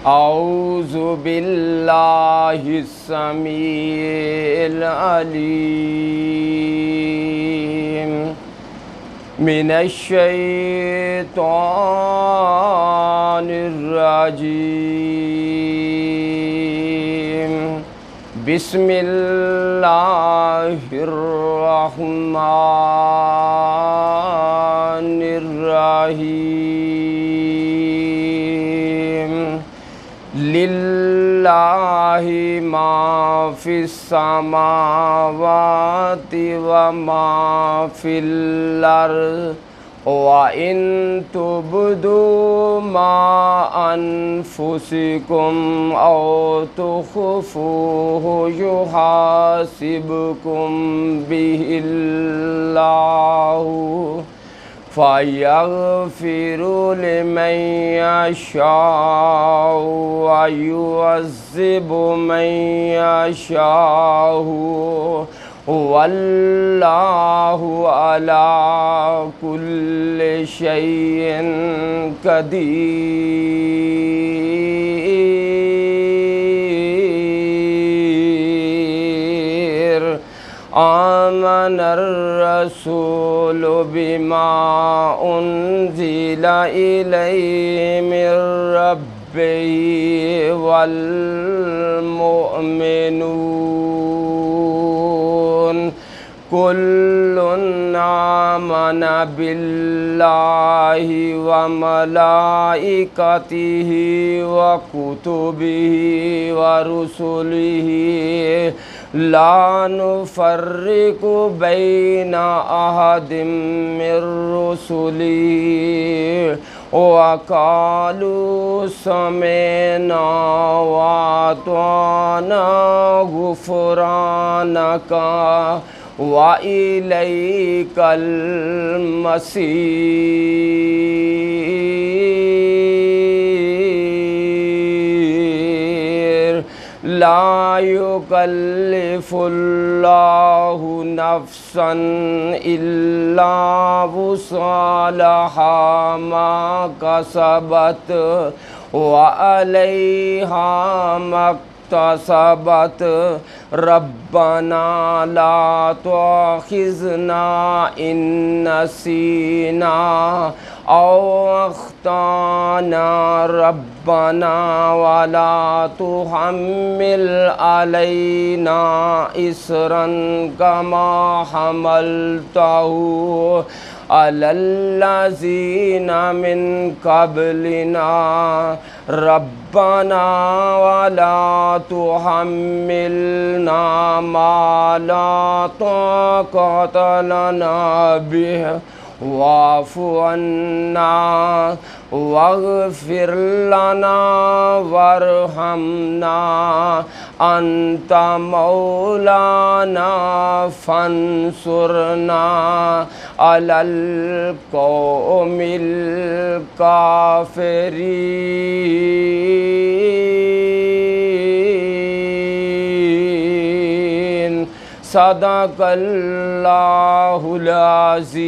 أعوذ بالله السميع العليم من الشيطان الرجيم. بسم الله الرحمن الرحيم. لله ما في السماوات وما في الأرض وإن تبدوا ما أنفسكم أو تخفوه يحاسبكم به الله فيغفر لمن يشاء ويعذب من يشاء والله على كل شيء قدير. آمن الرسول بما أنزل إليه من ربه والمؤمنون كل آمن بالله وملائكته وكتبه ورسله لا نفرق بين أحد من رسله وقالوا سمعنا وأطعنا غفرانك وإليك المصير. لا يكلف الله نفسا إلا وسعها ما كسبت وعليها ما اكتسبت. ربنا لا تؤاخذنا إن نسينا أو أخطأنا ربنا ولا تحمل علينا إصرا كما حملته على الذين من قبلنا ربنا ولا تحملنا ما لا طاقة لنا به واعف عنا واغفر لنا وارحمنا أنت مولانا فانصرنا على القوم الكافرين. صدق الله العظيم.